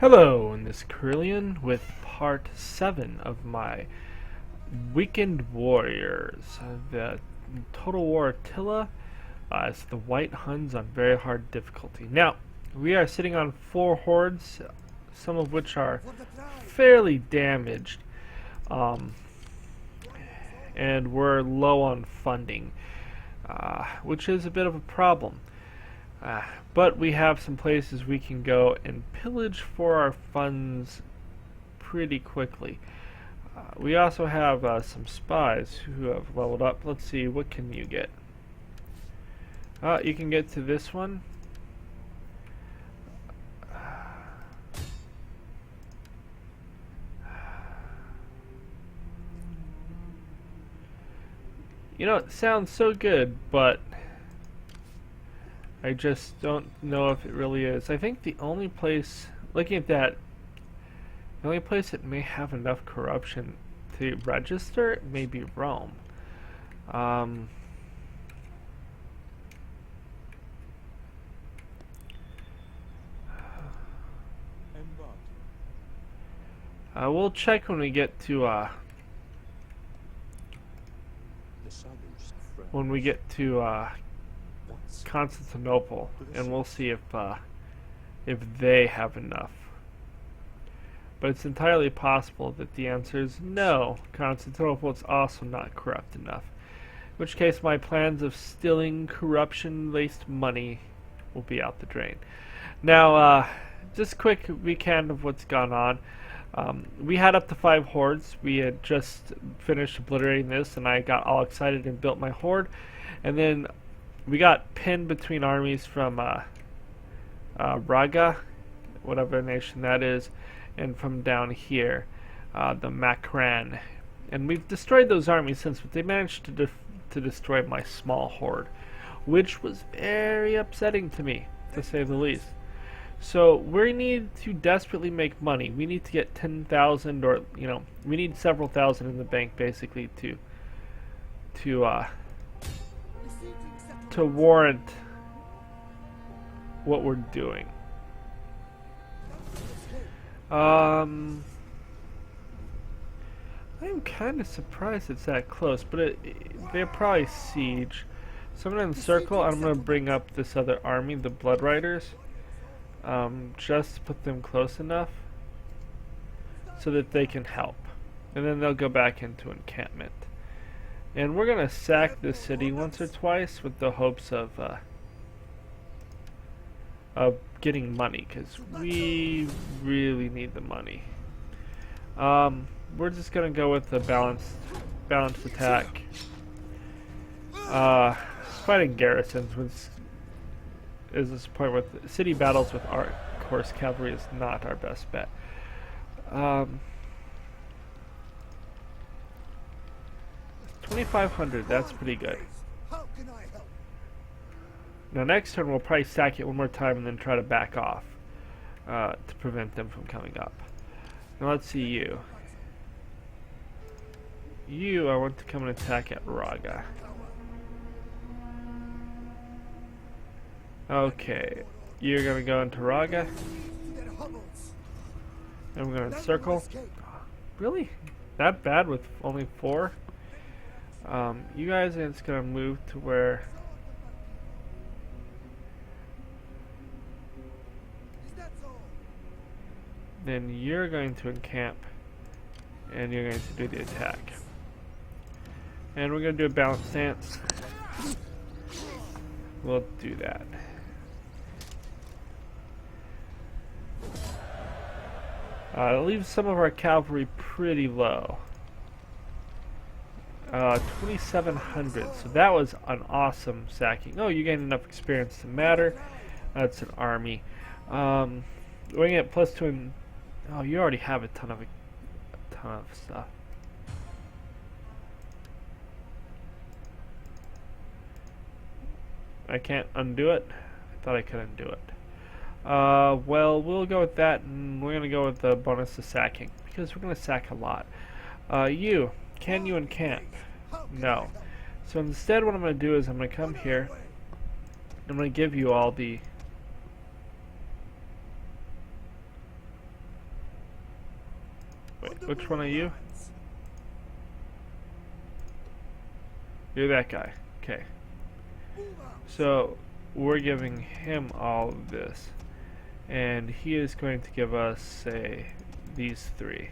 Hello, in this Carillion with part 7 of my Weekend Warriors. The Total War Attila is the White Huns on very hard difficulty. Now, we are sitting on 4 hordes, some of which are fairly damaged, and we're low on funding, which is a bit of a problem. But we have some places we can go and pillage for our funds pretty quickly. We also have some spies who have leveled up. Let's see, what can you get? You can get to this one. You know, it sounds so good, but I just don't know if it really is. I think the only place, looking at that, the only place that may have enough corruption to register may be Rome. We'll check when we get to Constantinople, and we'll see if they have enough. But it's entirely possible that the answer is no. Constantinople is also not corrupt enough. In which case, my plans of stealing corruption-laced money will be out the drain. Now, just a quick recap of what's gone on. We had up to 5 hordes. We had just finished obliterating this, and I got all excited and built my horde. And then we got pinned between armies from Raga, whatever nation that is, and from down here, the Makran. And we've destroyed those armies since, but they managed to destroy my small horde, which was very upsetting to me, to say the least. So we need to desperately make money. We need to get 10,000, or we need several thousand in the bank, basically, to warrant what we're doing. I'm kind of surprised it's that close, but they're probably siege. So I'm going to encircle. I'm going to bring up this other army, the Blood Riders, just to put them close enough so that they can help. And then they'll go back into encampment. And we're going to sack this city once or twice with the hopes of getting money, because we really need the money. We're just going to go with the balanced attack. Fighting garrisons is this point with city battles with our horse cavalry is not our best bet. 2,500, that's pretty good. Now next turn we'll probably sack it one more time and then try to back off to prevent them from coming up. Now let's see you. I want to come and attack at Raga. Okay, you're going to go into Raga. And we're going to encircle. Really? That bad with only 4? You guys are just going to move to where... Then you're going to encamp, and you're going to do the attack. And we're going to do a balanced stance. We'll do that. It leaves some of our cavalry pretty low. 2,700, so that was an awesome sacking. Oh, you gained enough experience to matter. That's an army. We're going to get +2 in... Oh, you already have a ton of stuff. I can't undo it. I thought I could undo it. Well, we'll go with that, and we're gonna go with the bonus to sacking because we're gonna sack a lot. Can you encamp? No. So instead, what I'm gonna do is I'm gonna come here. I'm gonna give you all the Wait, which one are you? You're that guy. Okay. So, we're giving him all of this. And he is going to give us, say, these 3.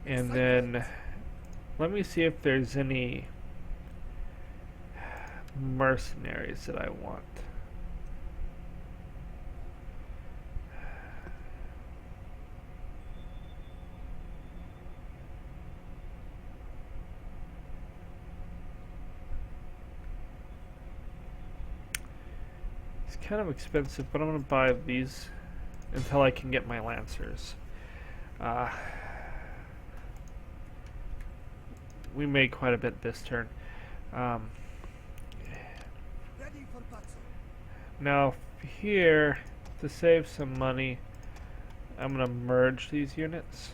And then, let me see if there's any mercenaries that I want. It's kind of expensive, but I'm going to buy these until I can get my lancers. We made quite a bit this turn. Now here, to save some money, I'm going to merge these units.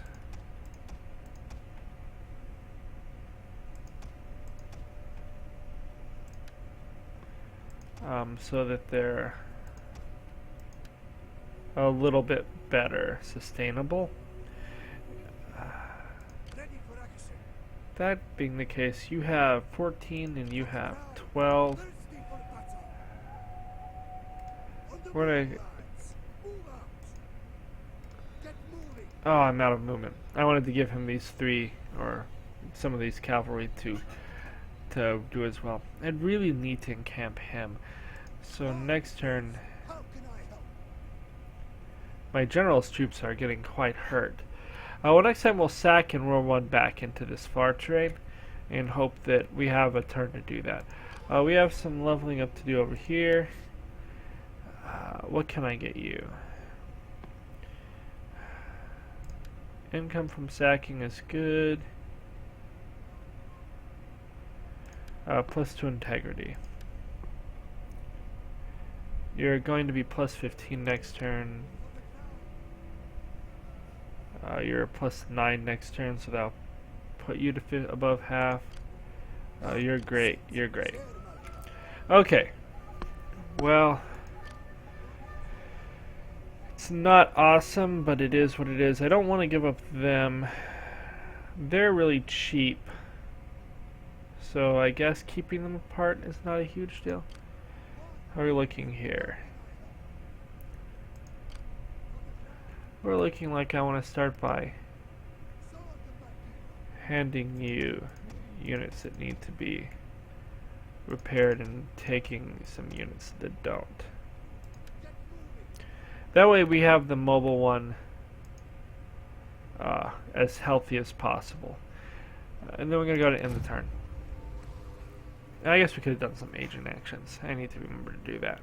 So that they're a little bit better sustainable. That being the case, you have 14 and you have 12. Oh, I'm out of movement. I wanted to give him these 3, or some of these cavalry to do as well. I'd really need to encamp him. So next turn, my general's troops are getting quite hurt. Well, next time we'll sack and roll one back into this far terrain and hope that we have a turn to do that. We have some leveling up to do over here. What can I get you? Income from sacking is good. +2 integrity. You're going to be +15 next turn. You're +9 next turn, so that'll put you to above half. You're great. You're great. Okay. Well, it's not awesome, but it is what it is. I don't want to give up them. They're really cheap. So I guess keeping them apart is not a huge deal. How are we looking here? We're looking like I want to start by handing you units that need to be repaired and taking some units that don't. That way we have the mobile one as healthy as possible. And then we're going to go to end the turn. I guess we could have done some agent actions. I need to remember to do that.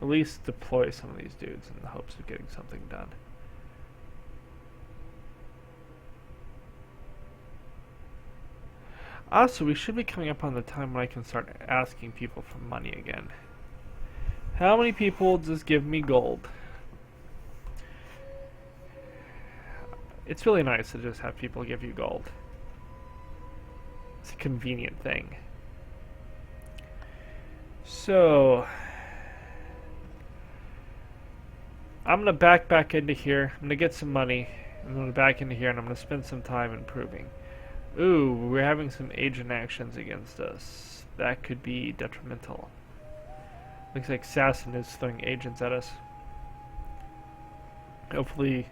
At least deploy some of these dudes in the hopes of getting something done. Also, we should be coming up on the time when I can start asking people for money again. How many people just give me gold? It's really nice to just have people give you gold. It's a convenient thing. So, I'm going to back into here. I'm going to get some money. I'm going to back into here and I'm going to spend some time improving. Ooh, we're having some agent actions against us. That could be detrimental. Looks like Sasson is throwing agents at us. Hopefully,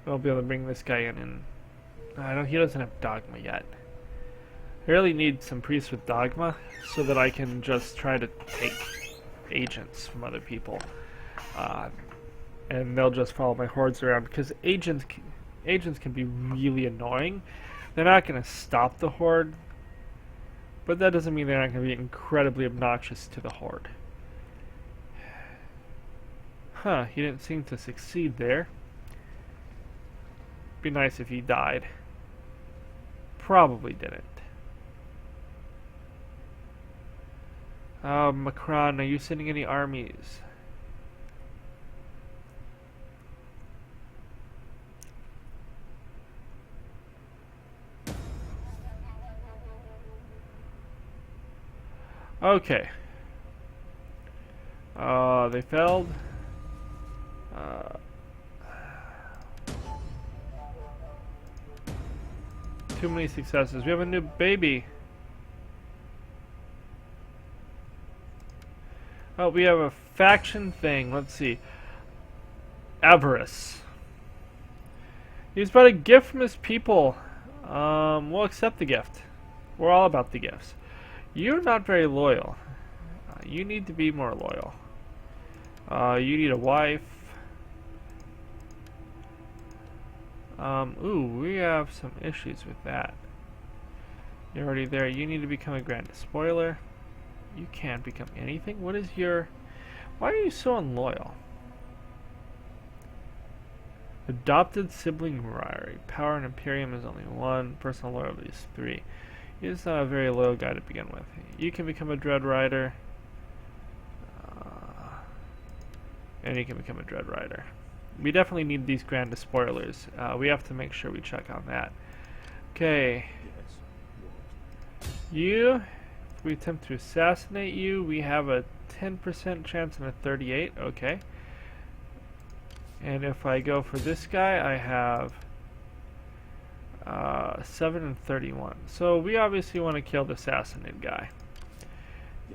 we'll be able to bring this guy in. And I don't. He doesn't have dogma yet. I really need some priests with dogma so that I can just try to take agents from other people, and they'll just follow my hordes around. Because agents can be really annoying. They're not going to stop the horde, but that doesn't mean they're not going to be incredibly obnoxious to the horde. Huh, he didn't seem to succeed there. Be nice if he died. Probably didn't. Macron, are you sending any armies? Okay. They failed. Too many successes. We have a new baby. Oh, we have a faction thing. Let's see. Avarice. He's brought a gift from his people. We'll accept the gift. We're all about the gifts. You're not very loyal. You need to be more loyal. You need a wife. Ooh, we have some issues with that. You're already there. You need to become a Grand Spoiler. You can't become anything. What is your... Why are you so unloyal? Adopted sibling rivalry. Power and Imperium is only 1. Personal loyalty is 3. He's not a very loyal guy to begin with. You can become a Dread Rider. And you can become a Dread Rider. We definitely need these Grand Spoilers. We have to make sure we check on that. Okay. You, if we attempt to assassinate you, we have a 10% chance and a 38. Okay. And if I go for this guy, I have 7 and 31. So we obviously want to kill the assassinate guy.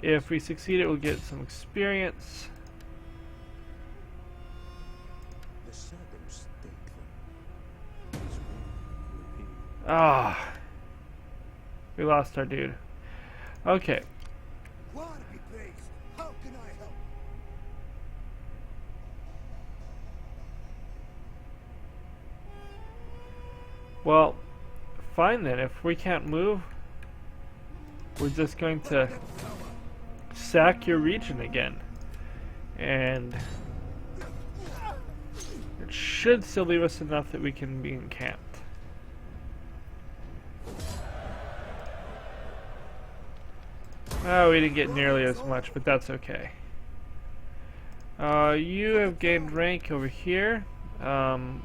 If we succeed, it will get some experience. Ah, we lost our dude. Okay. How can I help? Well, fine then. If we can't move, we're just going to sack your region again. And it should still leave us enough that we can be encamped. Oh, we didn't get nearly as much, but that's okay. You have gained rank over here. We're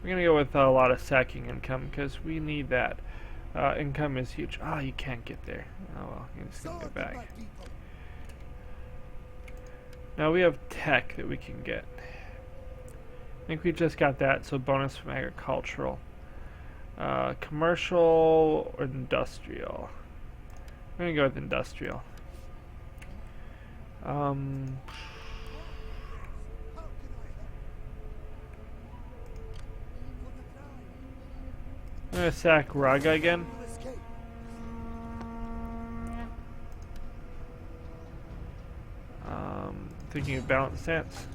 gonna go with a lot of sacking income because we need that. Income is huge. Ah, you can't get there. Oh well, you're just gonna go back. Now we have tech that we can get. I think we just got that, so bonus from agricultural. Commercial or industrial? I'm gonna go with industrial. I'm gonna sack Raga again. Thinking of balance stance.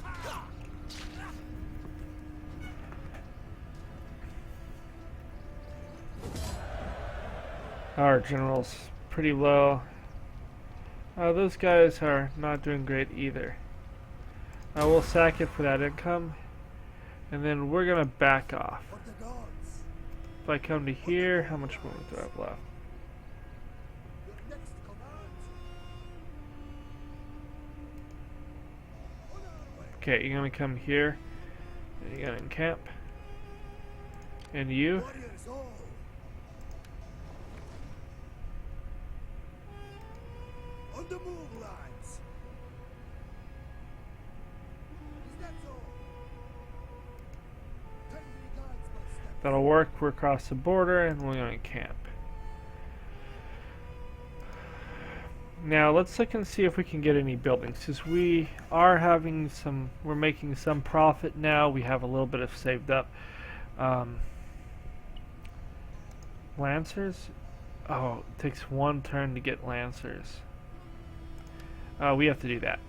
Our general's pretty low. Those guys are not doing great either. We'll sack it for that income, and then we're gonna back off. If I come to here, how much more do I have left? Okay, you're gonna come here, and you're gonna encamp. And you? On the move, lads. That'll work. We're across the border, and we're gonna camp. Now let's look and see if we can get any buildings, because we are having some. We're making some profit now. We have a little bit of saved up. Lancers. Oh, it takes 1 turn to get Lancers. We have to do that.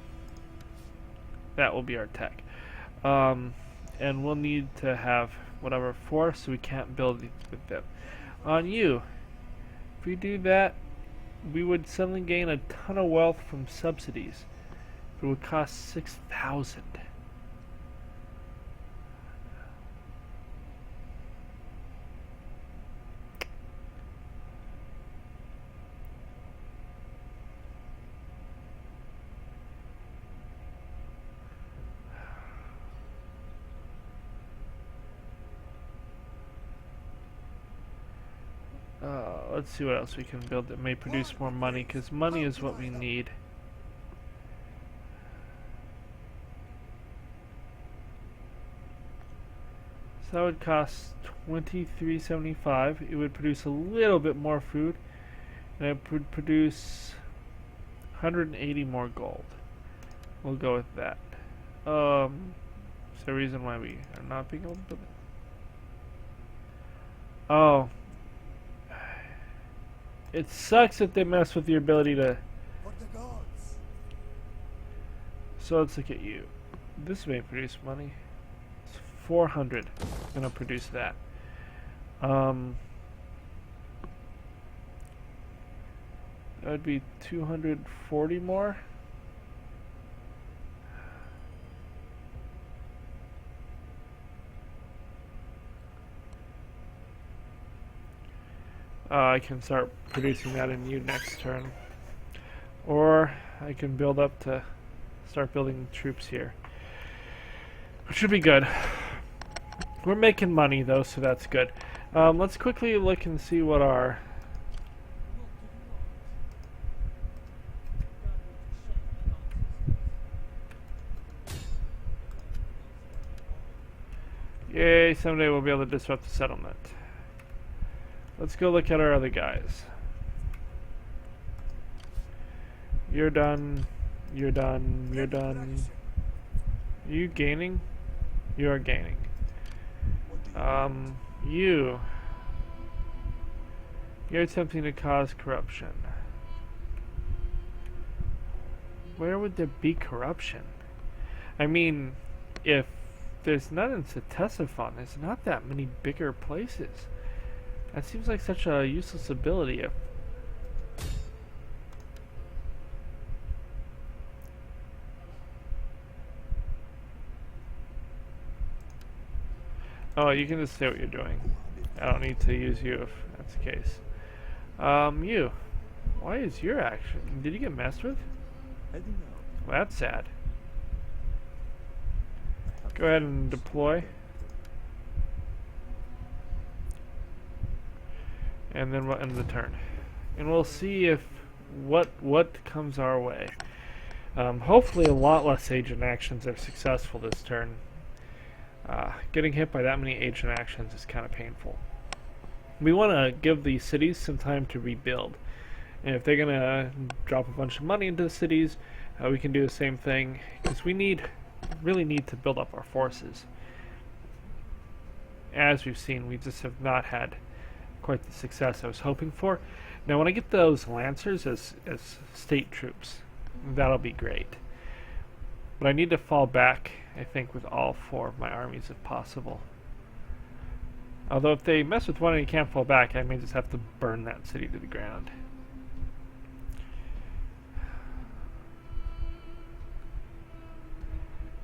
That will be our tech. And we'll need to have whatever force, so we can't build with them. On you, if we do that, we would suddenly gain a ton of wealth from subsidies. It would cost 6,000. Let's see what else we can build that may produce more money, because money is what we need. So that would cost 23.75. It would produce a little bit more food, and it would produce 180 more gold. We'll go with that. Is there a reason why we are not being able to build it? Oh. It sucks that they mess with your ability to... For the gods. So let's look at you. This may produce money. It's 400. Gonna produce that. That would be 240 more. I can start producing that in you next turn. Or I can build up to start building troops here. Which should be good. We're making money though, so that's good. Let's quickly look and see what our... Yay, someday we'll be able to disrupt the settlement. Let's go look at our other guys. You're done. You're done. You're done. Are you gaining? You are gaining. You. You're attempting to cause corruption. Where would there be corruption? I mean, if there's none in Ctesiphon, there's not that many bigger places. That seems like such a useless ability. Oh, you can just say what you're doing. I don't need to use you if that's the case. You. Why is your action? Did you get messed with? Well, that's sad. Go ahead and deploy. And then we'll end the turn. And we'll see if what comes our way. Hopefully a lot less agent actions are successful this turn. Getting hit by that many agent actions is kind of painful. We want to give the cities some time to rebuild. And if they're going to drop a bunch of money into the cities, we can do the same thing. Because we really need to build up our forces. As we've seen, we just have not had quite the success I was hoping for. Now when I get those lancers as state troops, that'll be great. But I need to fall back, I think, with all 4 of my armies if possible. Although if they mess with one and you can't fall back, I may just have to burn that city to the ground.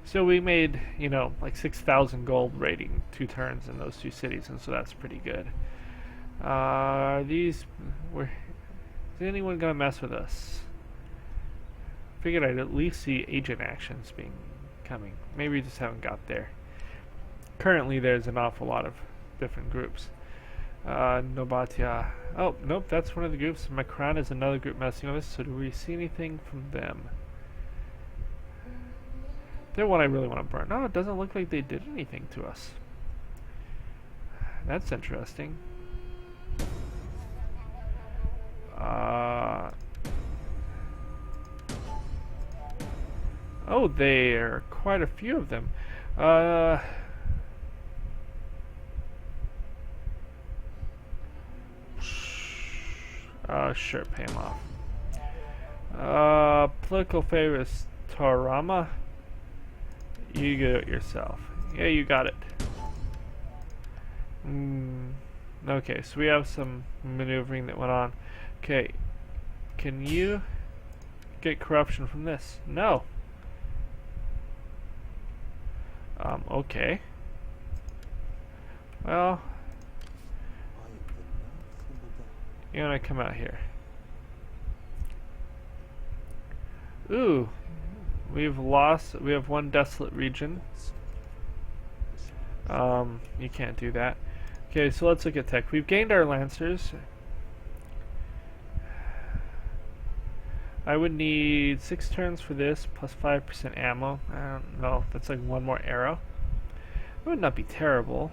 So we made, you know, like 6,000 gold raiding 2 turns in those 2 cities, and so that's pretty good. Is anyone gonna mess with us? Figured I'd at least see agent actions coming. Maybe we just haven't got there. Currently there's an awful lot of different groups. Nobatia. Oh, nope, that's one of the groups. Macron is another group messing with us, so do we see anything from them? They're one I really want to burn. No, it doesn't look like they did anything to us. That's interesting. Oh, there are quite a few of them. Sure, pay him off. Political favors, Torama. You do it yourself. Yeah, you got it. Okay, so we have some maneuvering that went on. Okay, can you get corruption from this? No. Okay. Well, you wanna come out here? Ooh, we have 1 desolate region. You can't do that. Okay, so let's look at tech. We've gained our lancers. I would need 6 turns for this, plus 5% ammo. I don't know, that's like 1 more arrow. It would not be terrible.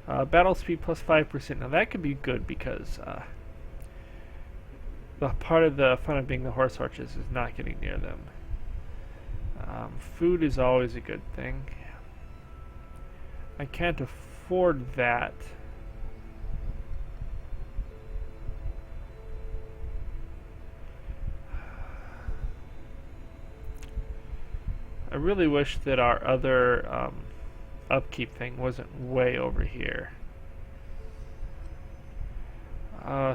Battle speed plus 5%. Now that could be good because the part of the fun of being the horse archers is not getting near them. Food is always a good thing. I can't afford that. I really wish that our other upkeep thing wasn't way over here.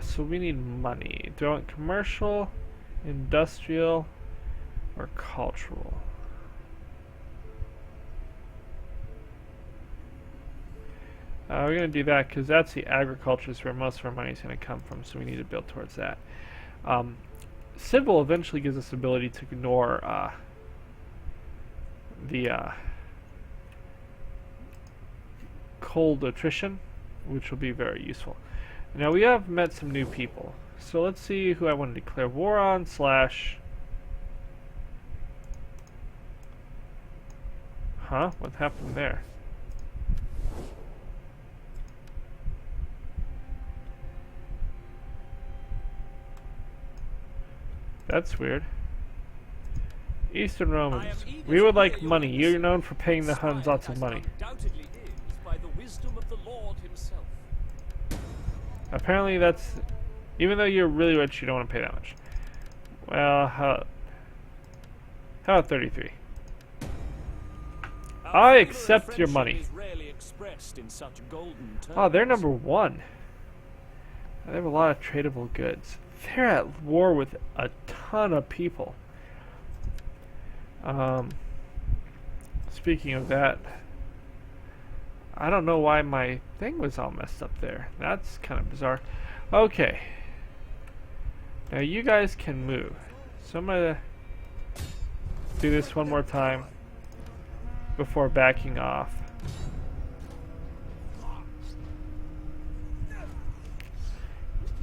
So we need money. Do I want commercial, industrial, or cultural? We're going to do that because that's the agriculture is where most of our money is going to come from, so we need to build towards that. Civil eventually gives us the ability to ignore the cold attrition, which will be very useful. Now we have met some new people, so let's see who I want to declare war on / Huh? What happened there? That's weird. Eastern Romans. We would like money. You're known for paying the Huns lots of money. Undoubtedly is by the wisdom of the Lord himself. Apparently that's... Even though you're really rich, you don't want to pay that much. Well, how about 33? I accept your money. Oh, they're number 1. They have a lot of tradable goods. They're at war with a ton of people. Speaking of that, I don't know why my thing was all messed up there. That's kind of bizarre. Okay. Now you guys can move. So I'm going to do this one more time before backing off.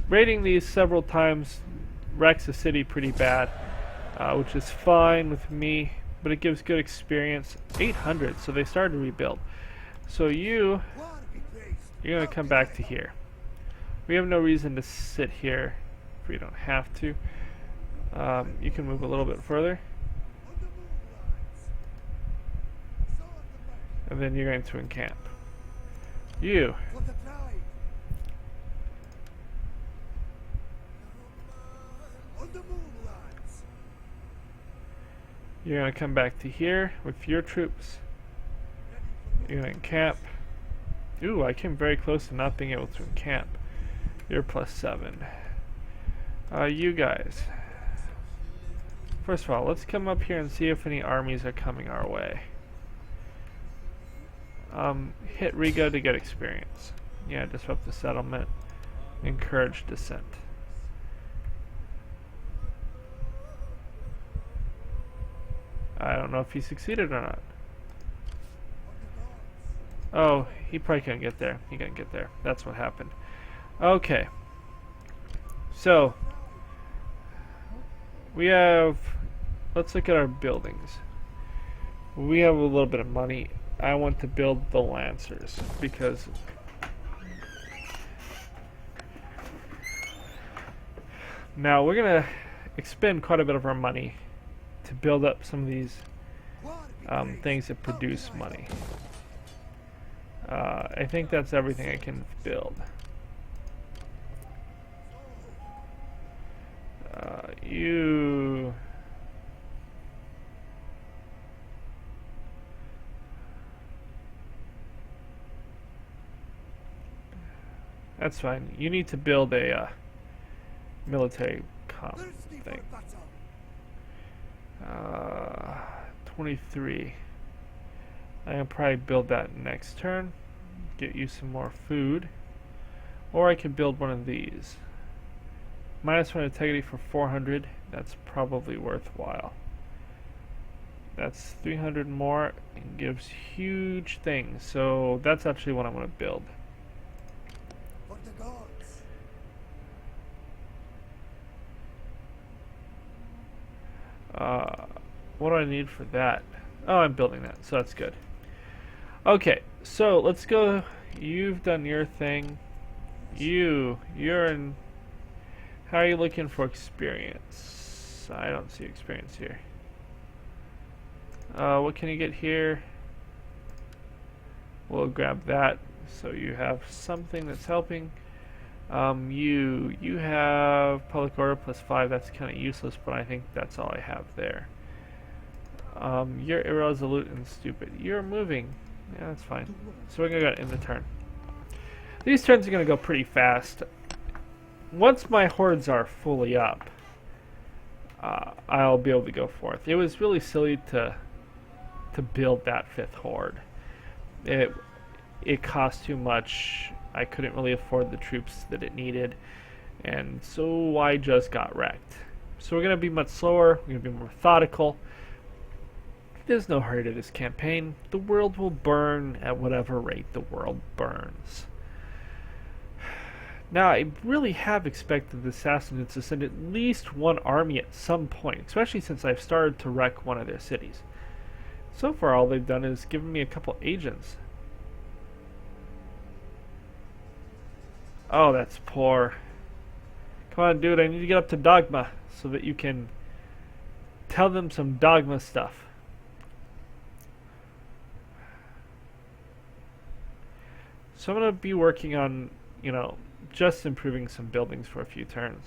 Raiding these several times wrecks the city pretty bad, which is fine with me, but it gives good experience. 800, so they started to rebuild. So you're going to come back to here. We have no reason to sit here if we don't have to. You can move a little bit further. And then you're going to encamp. You. You're going to come back to here with your troops. You're going to encamp. Ooh, I came very close to not being able to encamp. You're +7. You guys. First of all, let's come up here and see if any armies are coming our way. Hit Riga to get experience. Yeah, disrupt the settlement. Encourage dissent. I don't know if he succeeded or not. Oh, he probably couldn't get there. He couldn't get there. That's what happened. Okay. So, we have... Let's look at our buildings. We have a little bit of money. I want to build the Lancers because... Now, we're going to expend quite a bit of our money to build up some of these things that produce money. I think that's everything I can build. You... That's fine. You need to build a military comp thing. 23. I'm gonna probably build that next turn. Get you some more food. Or I could build one of these. -1 integrity for 400. That's probably worthwhile. That's 300 more and gives huge things. So that's actually what I'm gonna build. What do I need for that? Oh, I'm building that, so that's good. Okay, so let's go you've done your thing. You're in. How are you looking for experience? I don't see experience here. What can you get here? We'll grab that so you have something that's helping. You have public order +5. That's kind of useless, but I think that's all I have there. You're irresolute and stupid. You're moving. Yeah, that's fine. So we're gonna go in the turn. These turns are gonna go pretty fast. Once my hordes are fully up, I'll be able to go forth. It was really silly to build that 5th horde. It cost too much. I couldn't really afford the troops that it needed, and so I just got wrecked. So we're gonna be much slower. We're gonna be more methodical. There's no hurry to this campaign. The world will burn at whatever rate the world burns. Now, I really have expected the Sassanids to send at least one army at some point, especially since I've started to wreck one of their cities. So far, all they've done is given me a couple agents. Oh, that's poor. Come on, dude, I need to get up to Dogma so that you can tell them some Dogma stuff. So I'm going to be working on, just improving some buildings for a few turns.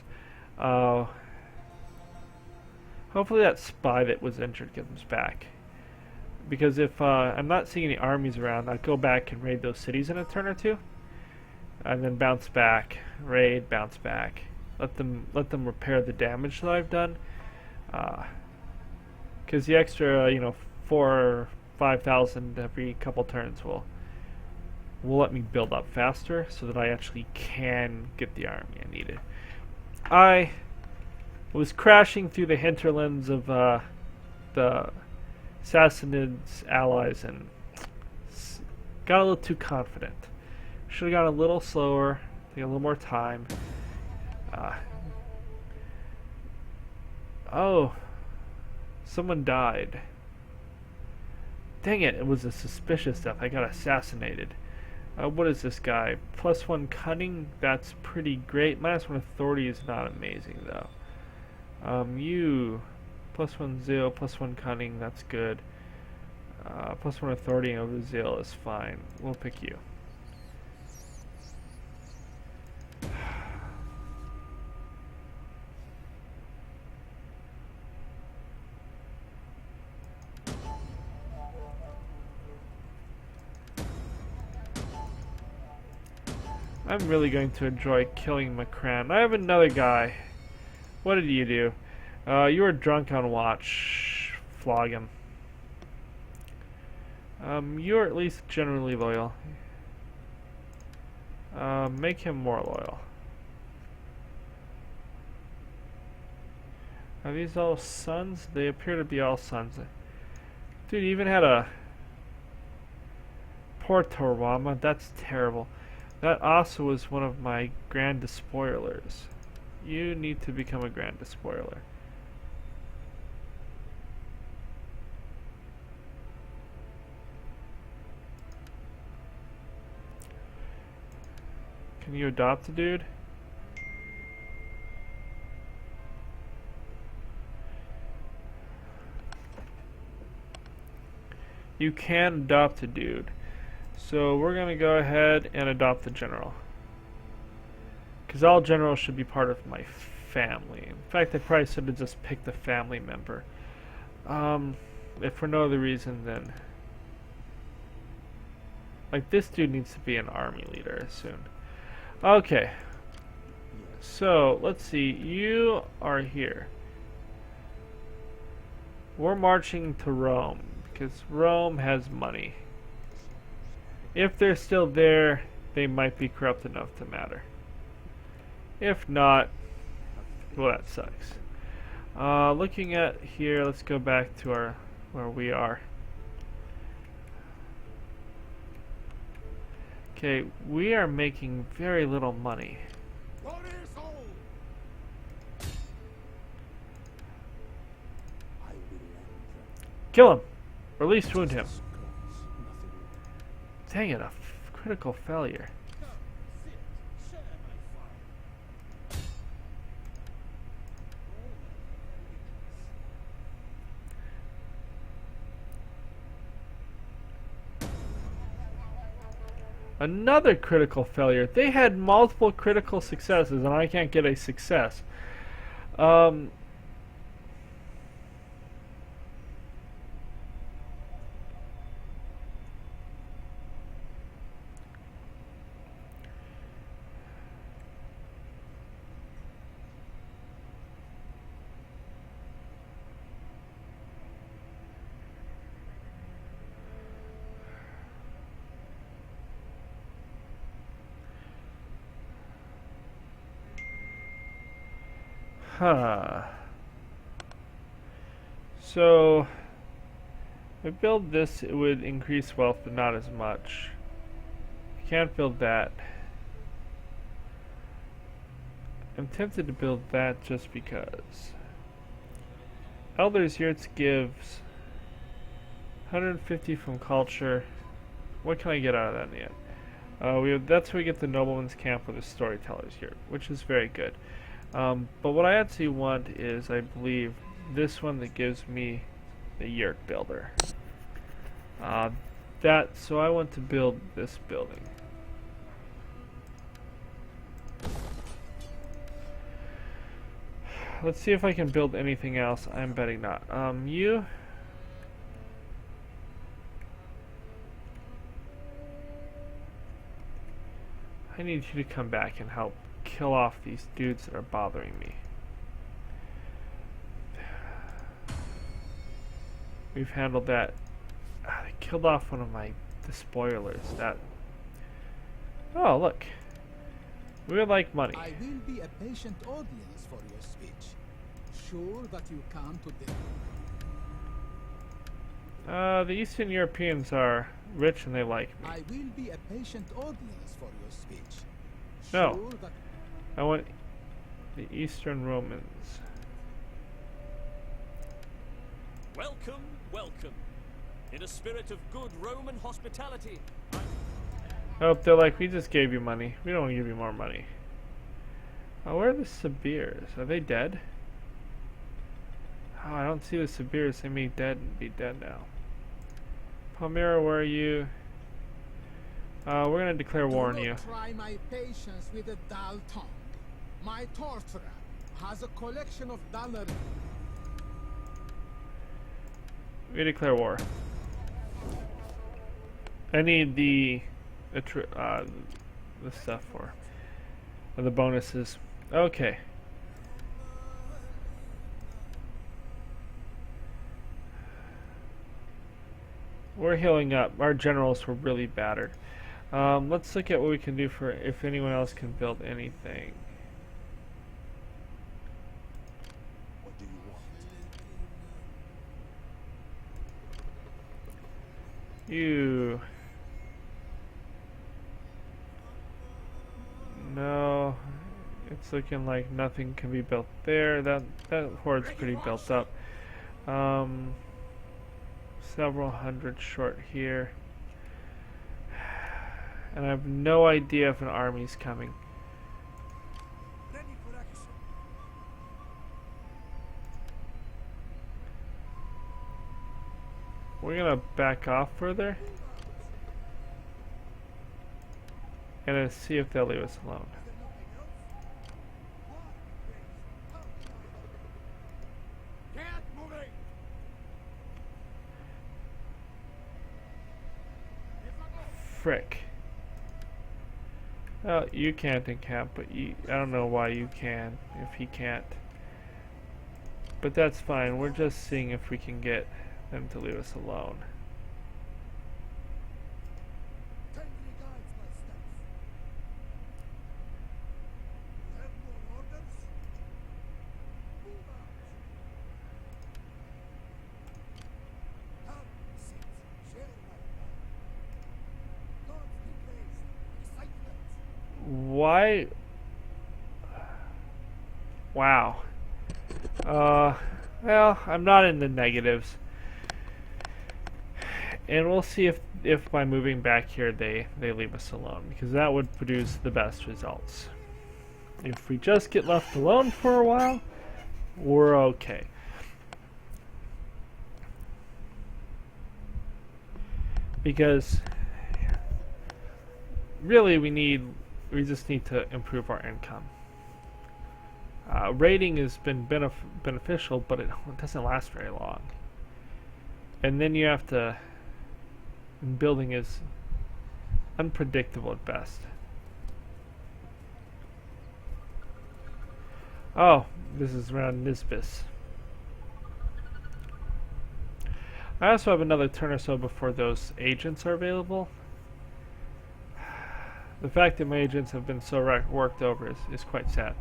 Hopefully that spy that was injured comes back. Because if I'm not seeing any armies around, I'll go back and raid those cities in a turn or two. And then bounce back, raid, bounce back. Let them repair the damage that I've done. Because the extra, 4,000 or 5,000 every couple turns will let me build up faster so that I actually can get the army I needed. I was crashing through the hinterlands of the Sassanids' allies and got a little too confident. Should have gone a little slower, take a little more time. Oh, someone died. Dang it, it was a suspicious death. I got assassinated. What is this guy? +1 cunning? That's pretty great. -1 authority is not amazing, though. You. +1 zeal, +1 cunning, that's good. +1 authority over zeal is fine. We'll pick you. I'm really going to enjoy killing McCran. I have another guy. What did you do? You were drunk on watch. Flog him. You're at least generally loyal. Make him more loyal. Are these all sons? They appear to be all sons. Dude, you even had a... Poor Torwama. That's terrible. That also was one of my Grand Despoilers. You need to become a Grand Despoiler. Can you adopt a dude? You can adopt a dude. So we're going to go ahead and adopt the general. Because all generals should be part of my family. In fact, I probably should have just picked a family member. If for no other reason than... Like, this dude needs to be an army leader soon. Okay. So, let's see. You are here. We're marching to Rome. Because Rome has money. If they're still there, they might be corrupt enough to matter. If not, well, that sucks. Looking at here, let's go back to our where we are. Okay, we are making very little money. Kill him, or at least wound him. Dang it, a critical failure. Come, sit, share my fire. Another critical failure. They had multiple critical successes, and I can't get a success. Huh. So, if I build this, it would increase wealth, but not as much. I can't build that. I'm tempted to build that just because. Elders Yurts gives 150 from culture. What can I get out of that in the end? That's where we get the nobleman's camp with the storytellers here, which is very good. But what I actually want is, I believe, this one that gives me the yurt builder. So I want to build this building. Let's see if I can build anything else. I'm betting not. You. I need you to come back and help kill off these dudes that are bothering me. We've handled that. They killed off one of the spoilers. That. Oh, look. We would like money. I will be a patient audience for your speech. Sure that you come to The Eastern Europeans are rich and they like me. I will be a patient audience for your speech. No. Sure that I want the Eastern Romans. Welcome, welcome. In a spirit of good Roman hospitality, Oh, they're like, we just gave you money. We don't want to give you more money. Where are the Sibirs? Are they dead? Oh, I don't see the Sibirs. They may be dead now. Palmyra, where are you? We're gonna declare war on you. try my patience with a dull tongue. My torturer has a collection of dollars. We declare war. I need the stuff for the bonuses. Okay. We're healing up. Our generals were really battered. Let's look at what we can do for if anyone else can build anything. What do you want? You. No. It's looking like nothing can be built there. That horde's pretty built up. Several hundred short here. And I have no idea if an army's coming. Ready for action. We're gonna back off further and see if they'll leave us alone. Get moving. Frick. Well, you can't encamp, but I don't know why you can, if he can't. But that's fine, we're just seeing if we can get them to leave us alone. Kindly guide my steps. You have more orders? Move out. Come, sit, share my fire. Gods be praised. Excitement. Why? Wow. Well, I'm not in the negatives. And we'll see if by moving back here they leave us alone, because that would produce the best results. If we just get left alone for a while, we're okay. Because really we just need to improve our income. Raiding has been beneficial, but it doesn't last very long. And then you have to... building is unpredictable at best. Oh, this is around Nisbis. I also have another turn or so before those agents are available. The fact that my agents have been so worked over is quite sad.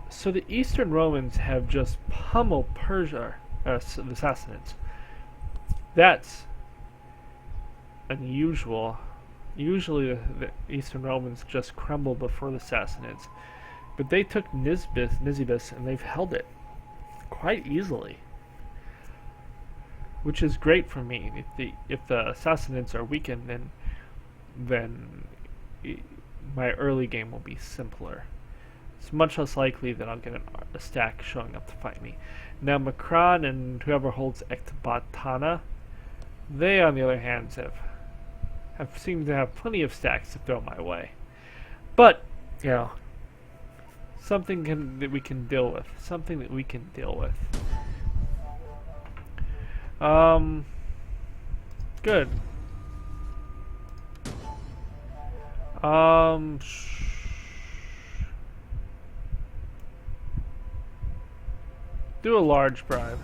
So the Eastern Romans have just pummeled Persia, the Sassanids. That's unusual. Usually the Eastern Romans just crumble before the Sassanids. But they took Nisibis and they've held it quite easily. Which is great for me. If the Sassanids are weakened, then my early game will be simpler. It's much less likely that I'll get a stack showing up to fight me. Now Macron and whoever holds Ecbatana, they on the other hand have seemed to have plenty of stacks to throw my way. But, you know, something that we can deal with. Something that we can deal with. Good. Do a large bribe.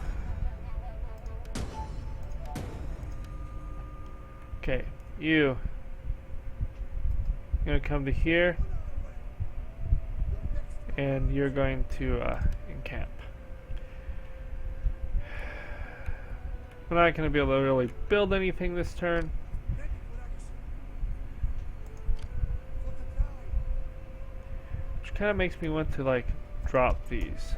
Okay, you're gonna come to here, and you're going to encamp. We're not gonna be able to really build anything this turn. Which kind of makes me want to like drop these.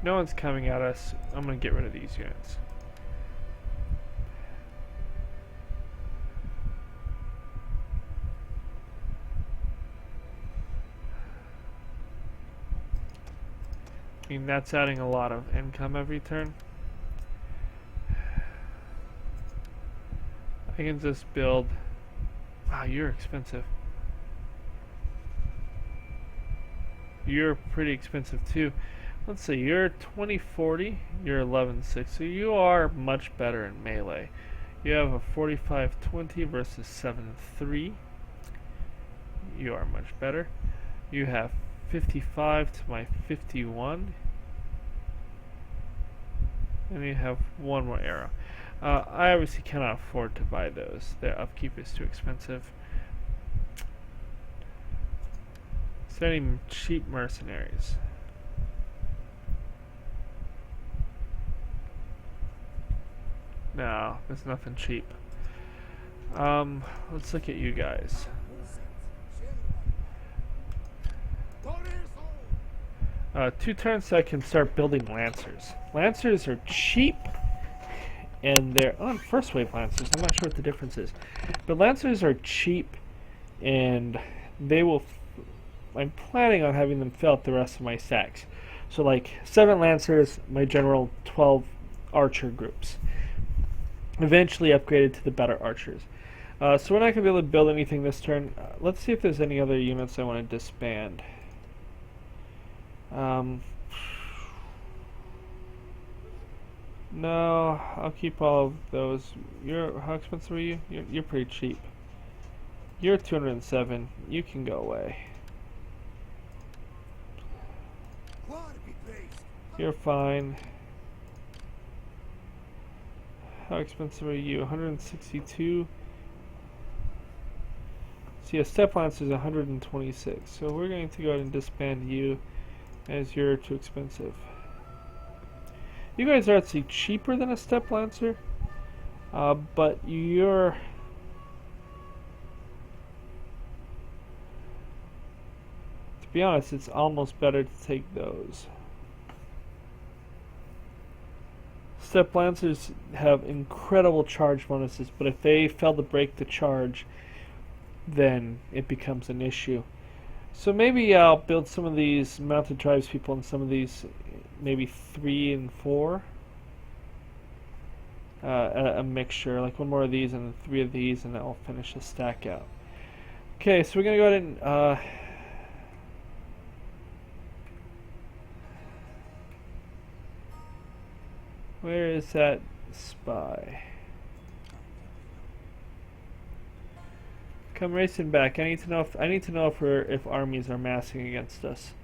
No one's coming at us. I'm gonna get rid of these units. I mean, that's adding a lot of income every turn. I can just build... Wow, you're expensive. You're pretty expensive too. Let's see, you're 2040, you're 11.6, so you are much better in melee. You have a 45-20 versus 7-3. You are much better. You have 55 to my 51. And you have one more arrow. I obviously cannot afford to buy those. Their upkeep is too expensive. Is there any cheap mercenaries? No, there's nothing cheap. Let's look at you guys. Two turns so I can start building Lancers. Lancers are cheap, and they're on first wave Lancers. I'm not sure what the difference is, but Lancers are cheap, and they will. I'm planning on having them fill out the rest of my stacks. So like 7 Lancers, my general 12 Archer groups. Eventually upgraded to the better Archers. So we're not going to be able to build anything this turn. Let's see if there's any other units I want to disband. No, I'll keep all of those. How expensive are you? You're pretty cheap. You're 207. You can go away. You're fine. How expensive are you? 162. See, a Step Lancer is 126. So we're going to go ahead and disband you, as you're too expensive. You guys are actually cheaper than a Step Lancer, but you're... To be honest, it's almost better to take those. Step Lancers have incredible charge bonuses, but if they fail to break the charge, then it becomes an issue. So maybe I'll build some of these mounted tribes people and some of these, maybe 3 and 4. A mixture, like 1 more of these and 3 of these, and I'll finish the stack out. Okay, so we're gonna go ahead and where is that spy? Come racing back. I need to know if armies are massing against us.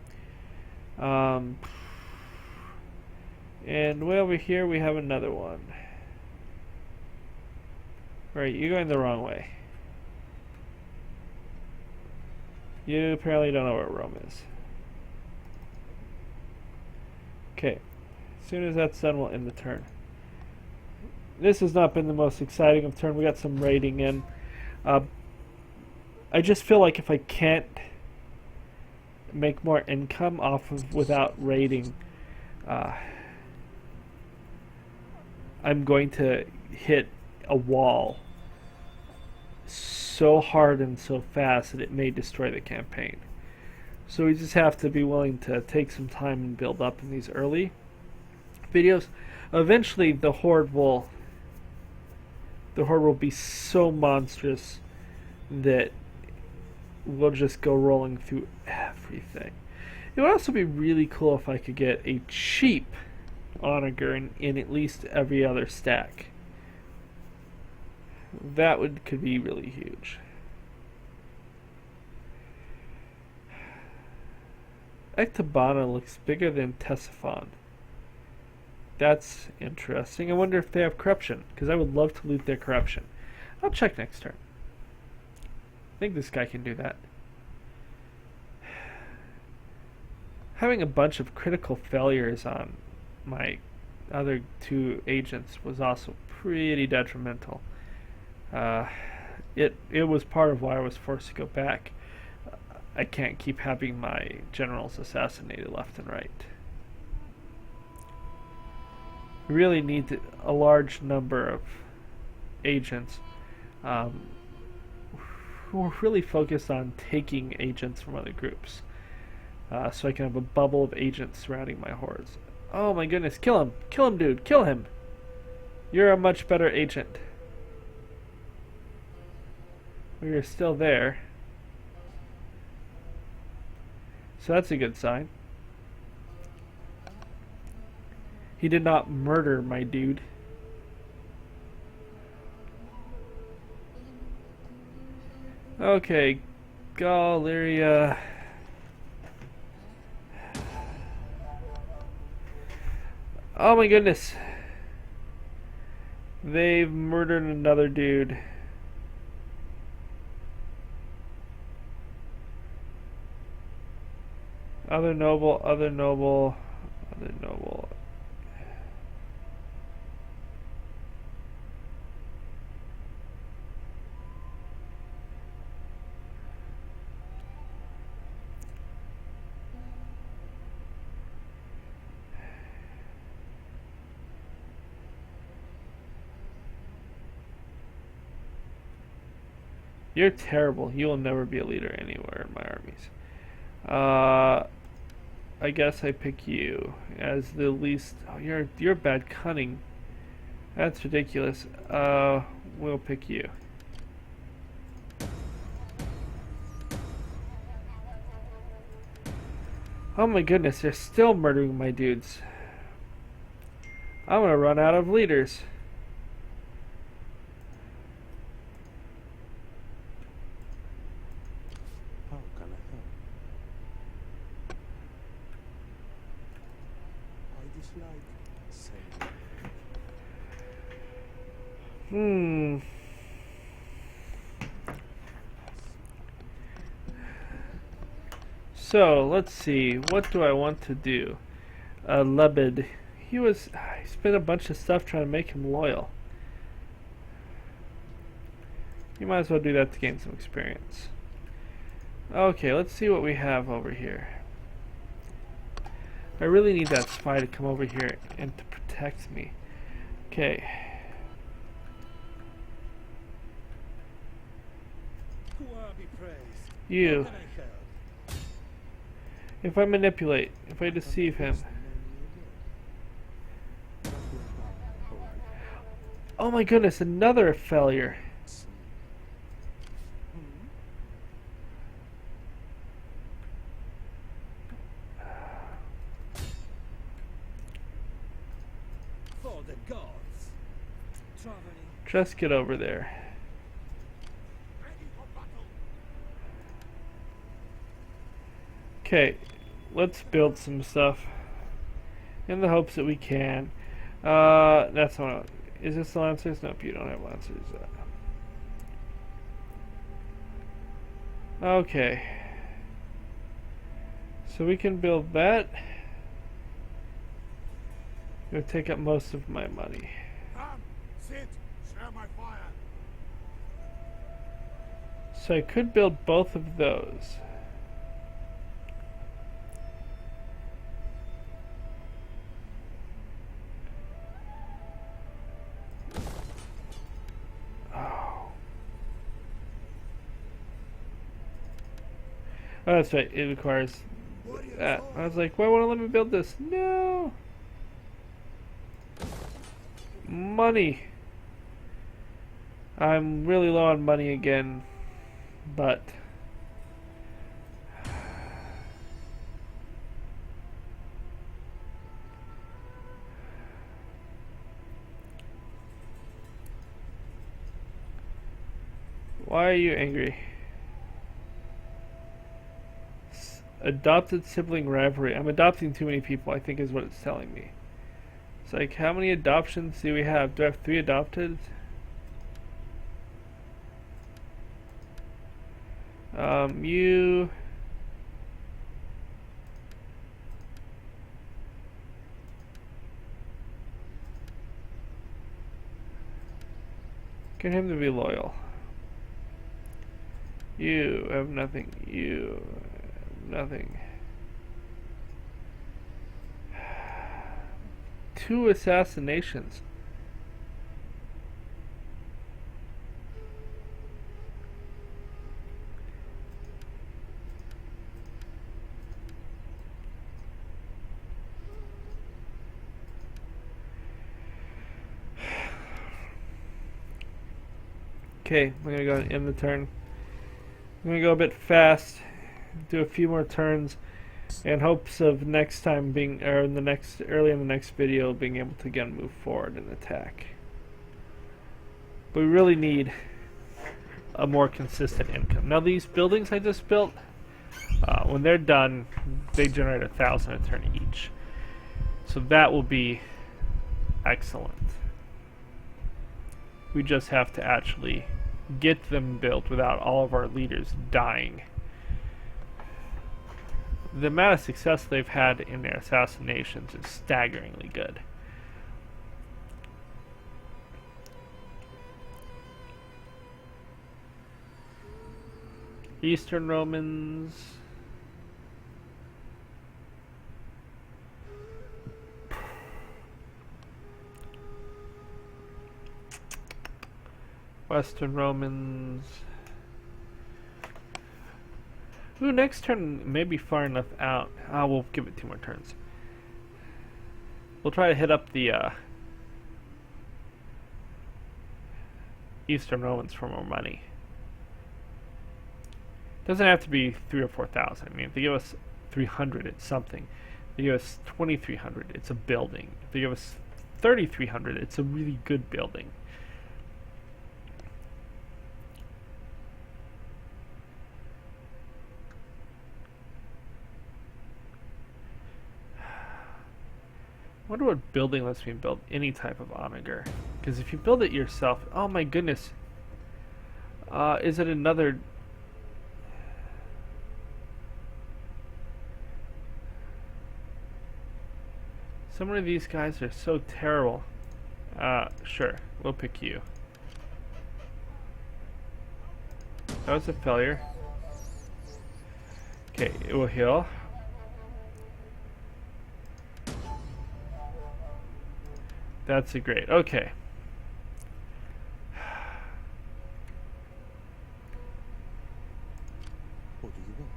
And way over here we have another one. Right, you're going the wrong way. You apparently don't know where Rome is. Okay. As soon as that's done, we'll end the turn. This has not been the most exciting of turn. We got some raiding in. I just feel like if I can't make more income off of without raiding, I'm going to hit a wall so hard and so fast that it may destroy the campaign. So we just have to be willing to take some time and build up in these early videos. Eventually the horde will be so monstrous that we'll just go rolling through everything. It would also be really cool if I could get a cheap onager in at least every other stack. That could be really huge. Ectobana looks bigger than Ctesiphon. That's interesting. I wonder if they have corruption, because I would love to loot their corruption. I'll check next turn. I think this guy can do that. Having a bunch of critical failures on my other 2 agents was also pretty detrimental. It was part of why I was forced to go back. I can't keep having my generals assassinated left and right. We really need a large number of agents. We're really focused on taking agents from other groups, so I can have a bubble of agents surrounding my hordes. Oh my goodness, kill him! Kill him, dude! Kill him! You're a much better agent. You're still there. So that's a good sign. He did not murder my dude. Okay, Galleria. Oh my goodness. They've murdered another dude. Other noble, other noble, other noble. You're terrible. You will never be a leader anywhere in my armies. I guess I pick you as the least. Oh, you're bad cunning. That's ridiculous. We'll pick you. Oh my goodness, they're still murdering my dudes. I'm gonna run out of leaders. How can I help? I dislike saying. So, let's see. What do I want to do? Lebed. He spent a bunch of stuff trying to make him loyal. You might as well do that to gain some experience. Okay, let's see what we have over here. I really need that spy to come over here and to protect me. Okay. be praised. You. How can I help? If I manipulate, if I deceive him. Oh my goodness, another failure. For the gods. Traveling. Just get over there. Okay, let's build some stuff in the hopes that we can. That's not. Is this the lancers? Nope, you don't have lancers. Okay, so we can build that. It'll take up most of my money. Come, sit, share my fire. So I could build both of those. Oh, that's right. It requires that. I was like, why won't it let me build this? No. Money. I'm really low on money again, but why are you angry? Adopted sibling rivalry. I'm adopting too many people, I think is what it's telling me. It's like, how many adoptions do we have? Do I have 3 adopted? You... Get him to be loyal. You have nothing. You have nothing. 2 assassinations. Okay, we're gonna go and end the turn. I'm gonna go a bit fast, do a few more turns, in hopes of next time being, or in the next, early in the next video, being able to again move forward and attack. But we really need a more consistent income. Now these buildings I just built, when they're done, they generate 1,000 a turn each. So that will be excellent. We just have to actually get them built without all of our leaders dying. The amount of success they've had in their assassinations is staggeringly good. Eastern Romans. Western Romans. Ooh, next turn may be far enough out. We'll give it 2 more turns. We'll try to hit up the Eastern Romans for more money. Doesn't have to be 3,000 or 4,000. I mean, if they give us 300, it's something. If they give us 2,300, it's a building. If they give us 3,300, it's a really good building. I wonder what building lets me build any type of onager. Because if you build it yourself, oh my goodness. Is it another... Some of these guys are so terrible. Sure, we'll pick you. That was a failure. Okay, it will heal. That's a great. Okay. What do you want?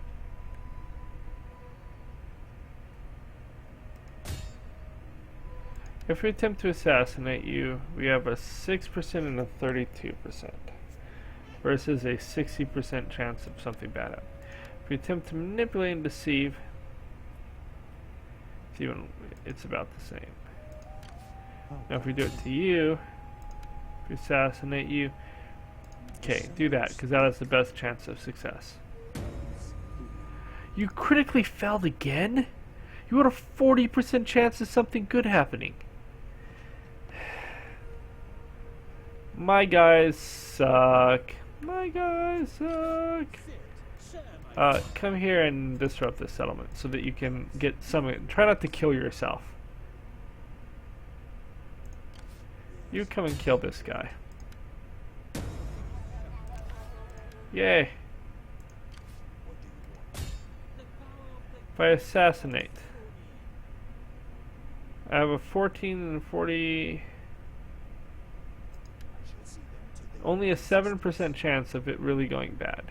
If we attempt to assassinate you, we have a 6% and a 32%, versus a 60% chance of something bad happening. If we attempt to manipulate and deceive, it's about the same. Now if we do it to you, if we assassinate you, okay, do that, because that has the best chance of success. You critically failed again? You had a 40% chance of something good happening. My guys suck. My guys suck. Come here and disrupt this settlement so that you can get some. Try not to kill yourself. You come and kill this guy. Yay. If I assassinate, I have a 14 and 40. Only a 7% chance of it really going bad.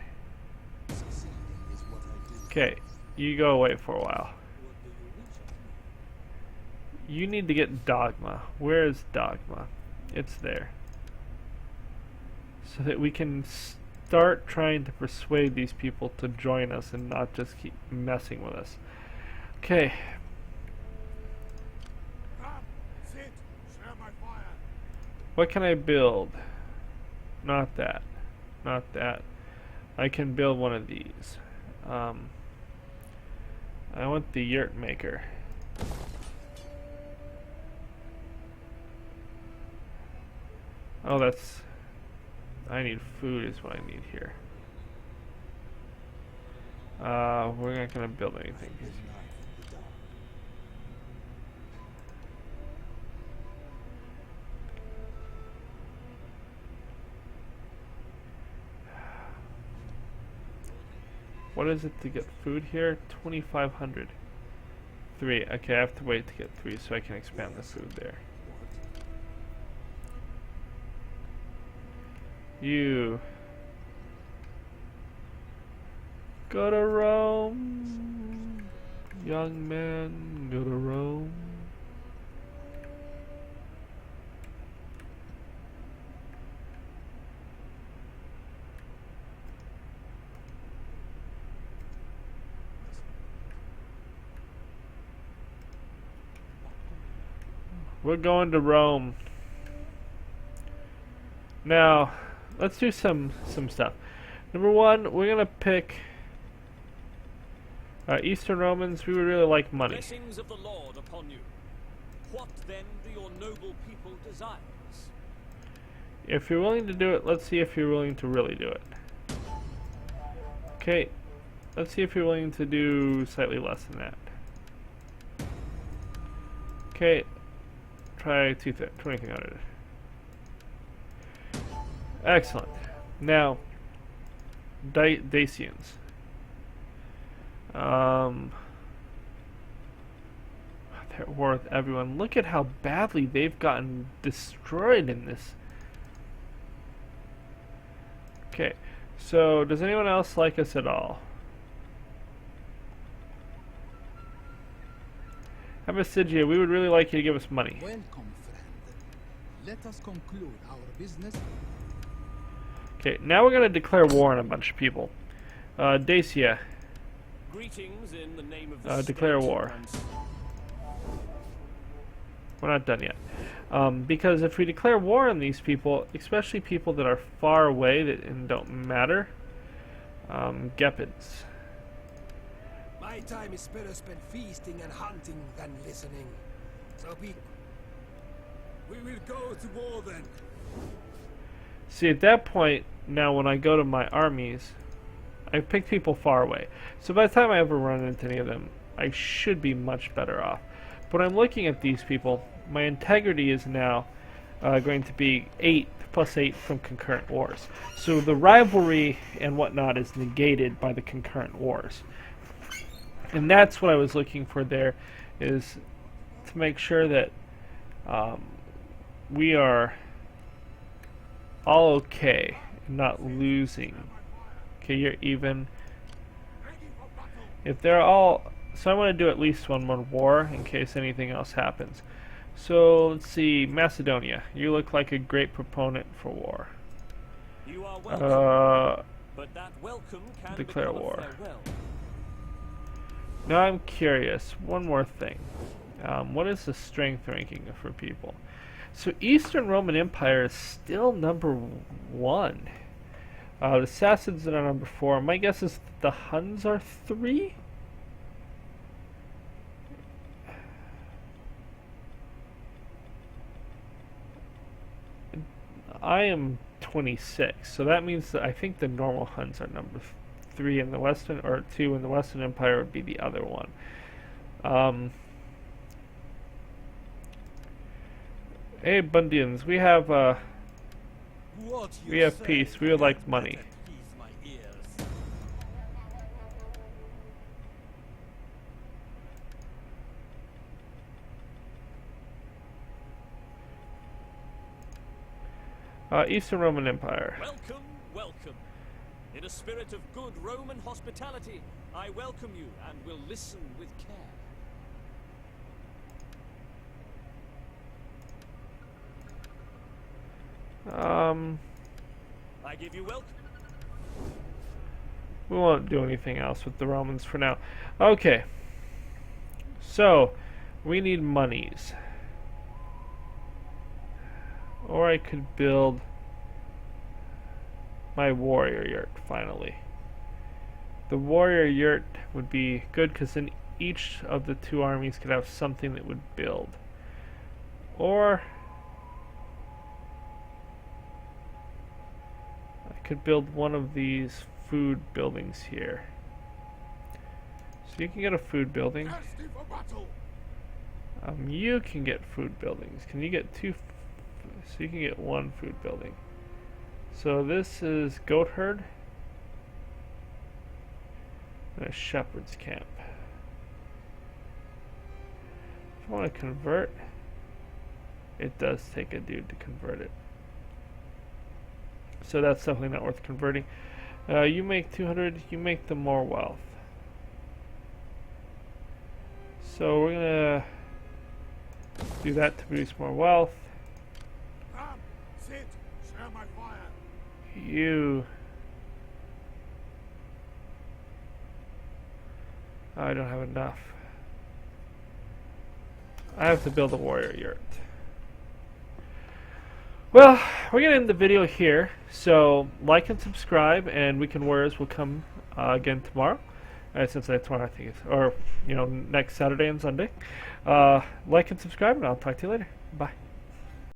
Okay, you go away for a while. You need to get Dogma. Where is Dogma? It's there. So that we can start trying to persuade these people to join us and not just keep messing with us. Okay. What can I build? Not that. Not that. I can build one of these. I want the yurt maker. Oh, that's... I need food is what I need here. We're not gonna build anything. What is it to get food here? 2,500. 3. Okay, I have to wait to get 3 so I can expand the food there. You go to Rome, young man, go to Rome. We're going to Rome. Now, let's do some stuff. Number one, we're gonna pick Eastern Romans. We would really like money. Blessings of the Lord upon you. What then do your noble people desires? If you're willing to do it, let's see if you're willing to really do it. Okay, let's see if you're willing to do slightly less than that. Okay, try 2,300. Excellent. Now, Dacians. They're at war with everyone. Look at how badly they've gotten destroyed in this. Okay, so does anyone else like us at all? Abbassidia, we would really like you to give us money. Welcome, friend. Let us conclude our business. Okay, now we're going to declare war on a bunch of people. Dacia, Greetings in the name of the declare state war. and We're not done yet. Because if we declare war on these people, especially people that are far away and don't matter, Gepids. My time is better spent feasting and hunting than listening. So we will go to war then. See, at that point, now when I go to my armies, I pick people far away. So by the time I ever run into any of them, I should be much better off. But I'm looking at these people. My integrity is now going to be 8 plus 8 from concurrent wars. So the rivalry and whatnot is negated by the concurrent wars. And that's what I was looking for there, is to make sure that we are all okay, not losing. Okay, you're even. If they're all, so I want to do at least one more war in case anything else happens. So let's see, Macedonia. You look like a great proponent for war. You are welcome, but that welcome can declare become a war. farewell. Now I'm curious, one more thing. What is the strength ranking for people? So Eastern Roman Empire is still number 1. The Sassanids are number 4. My guess is the Huns are 3? I am 26, so that means that I think the normal Huns are number 3 in the Western, or 2 in the Western Empire would be the other one. Hey Bundians, we have peace. We would like money. Eastern Roman Empire. Welcome, welcome. In a spirit of good Roman hospitality, I welcome you and will listen with care. I give you welcome. We won't do anything else with the Romans for now. Okay. So, we need monies. Or I could build my warrior yurt, finally. The warrior yurt would be good because then each of the 2 armies could have something that would build. Or I could build one of these food buildings here. So you can get a food building. You can get food buildings. Can you get 2? So you can get 1 food building. So this is goat herd and a shepherd's camp. If I want to convert, it does take a dude to convert it. So that's definitely not worth converting. You make 200, you make them more wealth. So we're gonna do that to produce more wealth. Sit, share my fire. You. I don't have enough. I have to build a warrior yurt. Well, we're going to end the video here. So, like and subscribe, and Weekend Warriors will come again tomorrow. Since tomorrow, I think it's, or, next Saturday and Sunday. Like and subscribe, and I'll talk to you later. Bye.